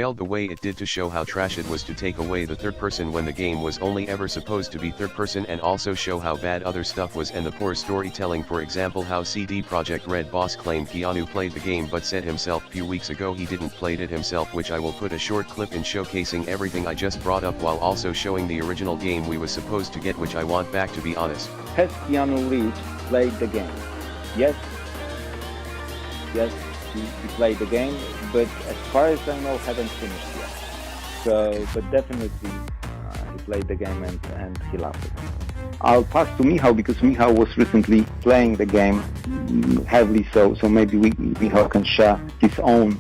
failed the way it did to show how trash it was to take away the third person when the game was only ever supposed to be third person, and also show how bad other stuff was and the poor storytelling. For example, how CD Projekt Red boss claimed Keanu played the game but said himself few weeks ago he didn't played it himself, which I will put a short clip in showcasing everything I just brought up while also showing the original game we was supposed to get, which I want back, to be honest. Has Keanu Reeves played the game? Yes. Yes, he played the game, but as far as I know, haven't finished yet. So, but definitely he played the game and he loved it. I'll pass to Michał because Michał was recently playing the game heavily, so maybe Michał can share his own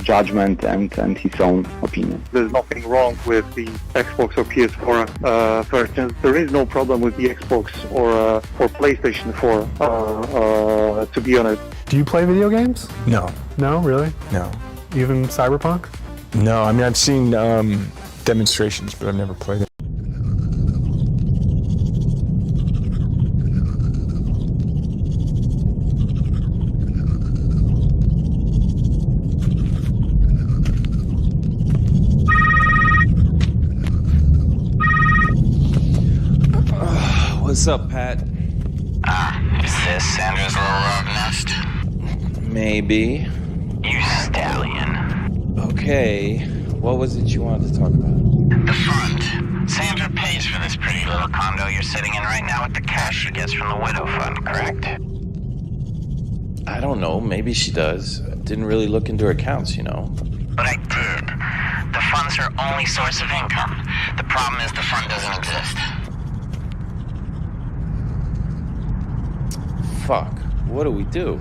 judgment and his own opinion. There's nothing wrong with the Xbox or PS4 versions. There is no problem with the Xbox or PlayStation 4, to be honest. Do you play video games? No. No, really? No. Even Cyberpunk? No, I mean, I've seen demonstrations, but I've never played it. What's up, Pat? Is this Sandra's little love nest? Maybe. You stallion. Okay, what was it you wanted to talk about? The fund. Sandra pays for this pretty little condo you're sitting in right now with the cash she gets from the widow fund, correct? I don't know, maybe she does. I didn't really look into her accounts, you know. But I did. The fund's her only source of income. The problem is the fund doesn't exist. Fuck, what do we do?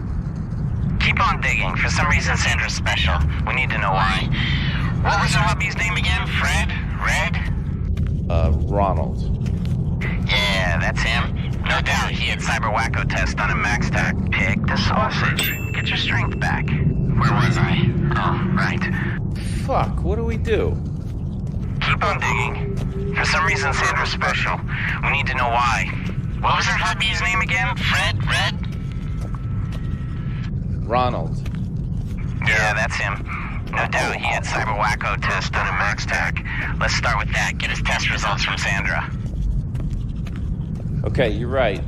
Keep on digging. For some reason, Sandra's special. We need to know why. What was her hubby's name again? Fred? Red? Ronald. Yeah, that's him. No doubt he had cyber wacko test on a max tack. Pick the sausage. Get your strength back. Where was I? Oh, right. Fuck, what do we do? Keep on digging. For some reason, Sandra's special. We need to know why. What was her hubby's name again? Fred? Red? Ronald. Yeah, that's him. No doubt he had cyber wacko test on a max tack. Let's start with that. Get his test results from Sandra. Okay, you're right.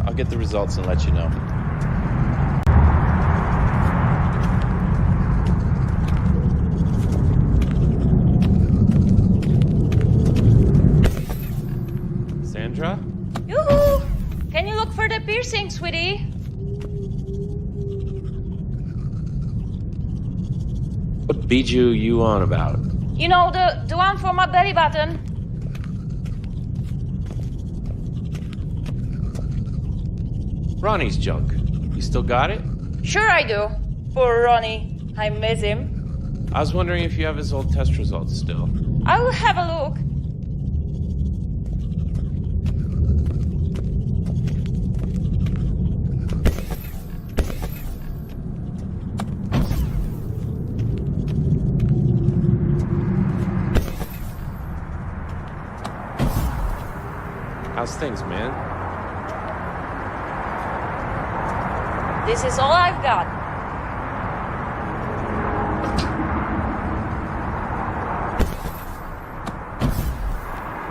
I'll get the results and let you know. Sandra? Yoo-hoo! Can you look for the piercing, sweetie? What bijou you on about? You know, the one for my belly button. Ronnie's junk. You still got it? Sure I do. Poor Ronnie. I miss him. I was wondering if you have his old test results still. I will have a look. How's things, man? This is all I've got.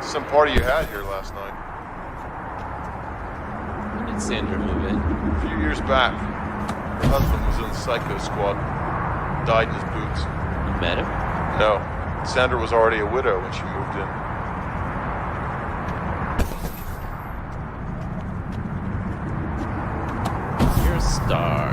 Some party you had here last night. When did Sandra move in? A few years back. Her husband was in the Psycho Squad. Died in his boots. You met him? No. Sandra was already a widow when she moved in. You're a star.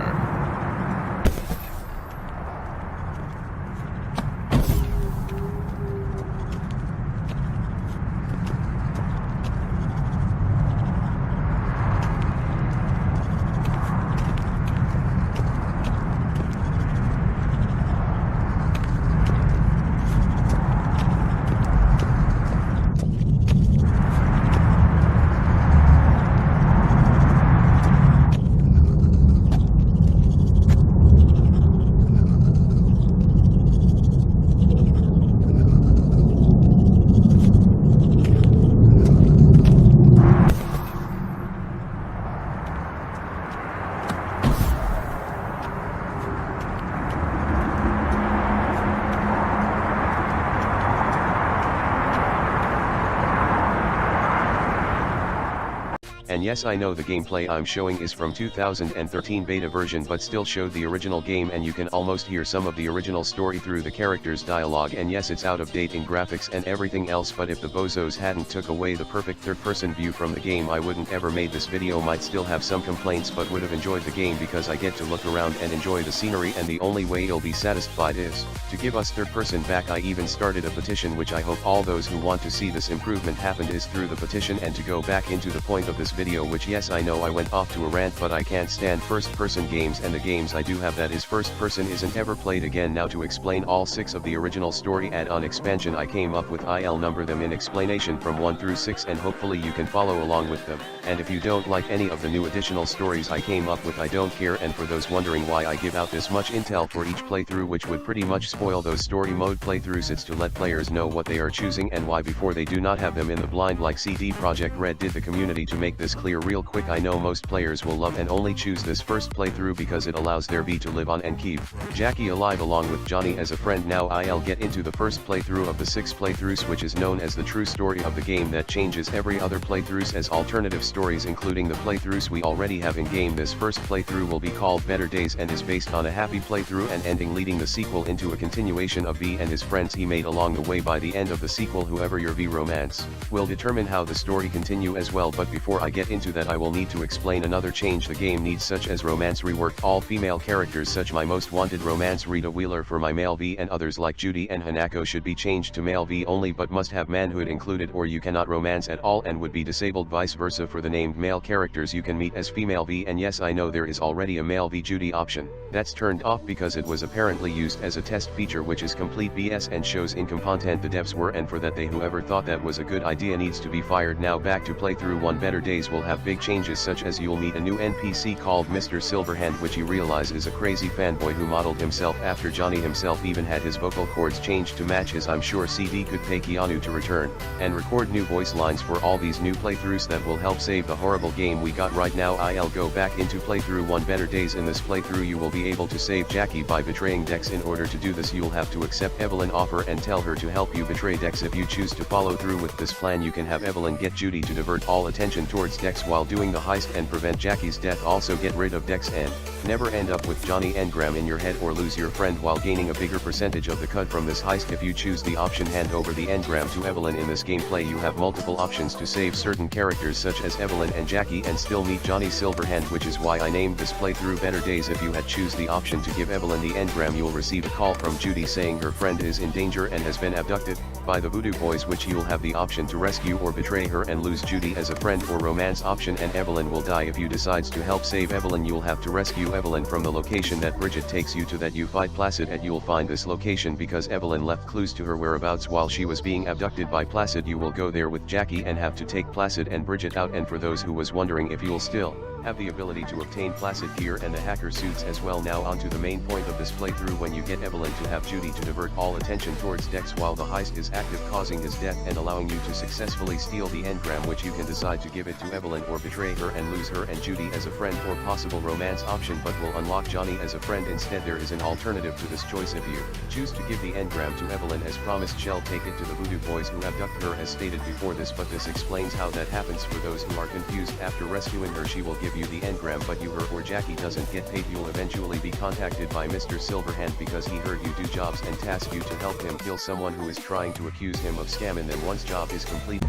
And yes, I know the gameplay I'm showing is from 2013 beta version, but still showed the original game, and you can almost hear some of the original story through the characters' dialogue. And yes, it's out of date in graphics and everything else, but if the bozos hadn't took away the perfect third-person view from the game, I wouldn't ever made this video. Might still have some complaints, but would have enjoyed the game because I get to look around and enjoy the scenery, and the only way you'll be satisfied is to give us third-person back. I even started a petition, which I hope all those who want to see this improvement happen is through the petition. And to go back into the point of this video, which yes, I know I went off to a rant, but I can't stand first-person games, and the games I do have that is first-person isn't ever played again. Now to explain all 6 of the original story add-on expansion I came up with, I'll number them in explanation from 1 through 6, and hopefully you can follow along with them. And if you don't like any of the new additional stories I came up with, I don't care. And for those wondering why I give out this much intel for each playthrough, which would pretty much spoil those story mode playthroughs, it's to let players know what they are choosing and why before they do not have them in the blind like CD Projekt Red did the community. To make this clear real quick, I know most players will love and only choose this first playthrough because it allows their V to live on and keep Jackie alive along with Johnny as a friend. Now I'll get into the first playthrough of the 6 playthroughs, which is known as the true story of the game that changes every other playthroughs as alternative stories, including the playthroughs we already have in game. This first playthrough will be called Better Days and is based on a happy playthrough and ending, leading the sequel into a continuation of V and his friends he made along the way. By the end of the sequel, whoever your V romance will determine how the story continue as well. But before I get into that, I will need to explain another change the game needs, such as romance reworked all female characters, such my most wanted romance Rita Wheeler for my male V, and others like Judy and Hanako should be changed to male V only, but must have manhood included, or you cannot romance at all and would be disabled. Vice versa for the named male characters, you can meet as female V. And yes, I know there is already a male V Judy option that's turned off because it was apparently used as a test feature, which is complete BS and shows incontent the devs were, and for that they whoever thought that was a good idea needs to be fired. Now back to playthrough 1. Better Days will have big changes, such as you'll meet a new NPC called Mr. Silverhand, which you realize is a crazy fanboy who modeled himself after Johnny himself, even had his vocal cords changed to match his. I'm sure CD could pay Keanu to return and record new voice lines for all these new playthroughs that will help save the horrible game we got right now. I'll go back into playthrough 1 Better Days. In this playthrough you will be able to save Jackie by betraying Dex. In order to do this, you'll have to accept Evelyn's offer and tell her to help you betray Dex. If you choose to follow through with this plan, you can have Evelyn get Judy to divert all attention towards Dex while doing the heist and prevent Jackie's death. Also get rid of Dex and never end up with Johnny Engram in your head or lose your friend while gaining a bigger percentage of the cut from this heist. If you choose the option hand over the engram to Evelyn, in this gameplay you have multiple options to save certain characters such as Evelyn and Jackie and still meet Johnny Silverhand, which is why I named this playthrough Better Days. If you had choose the option to give Evelyn the engram, you'll receive a call from Judy saying her friend is in danger and has been abducted by the Voodoo Boys, which you'll have the option to rescue or betray her and lose Judy as a friend, or romance option, and Evelyn will die. If you decides to help save Evelyn, you'll have to rescue Evelyn from the location that Bridget takes you to, that you fight Placid at. You'll find this location because Evelyn left clues to her whereabouts while she was being abducted by Placid. You will go there with Jackie and have to take Placid and Bridget out. And for those who was wondering if you'll still have the ability to obtain Placid gear and the hacker suits as well. Now onto the main point of this playthrough. When you get Evelyn to have Judy to divert all attention towards Dex while the heist is active, causing his death and allowing you to successfully steal the engram, which you can decide to give it to Evelyn or betray her and lose her and Judy as a friend, or possible romance option, but will unlock Johnny as a friend instead. There is an alternative to this choice. If you choose to give the engram to Evelyn as promised, she'll take it to the Voodoo Boys who abduct her as stated before this, but this explains how that happens for those who are confused. After rescuing her, she will give you the engram, but you, her, or Jackie doesn't get paid. You'll eventually be contacted by Mr. Silverhand because he heard you do jobs and task you to help him kill someone who is trying to accuse him of scam, and then once job is complete,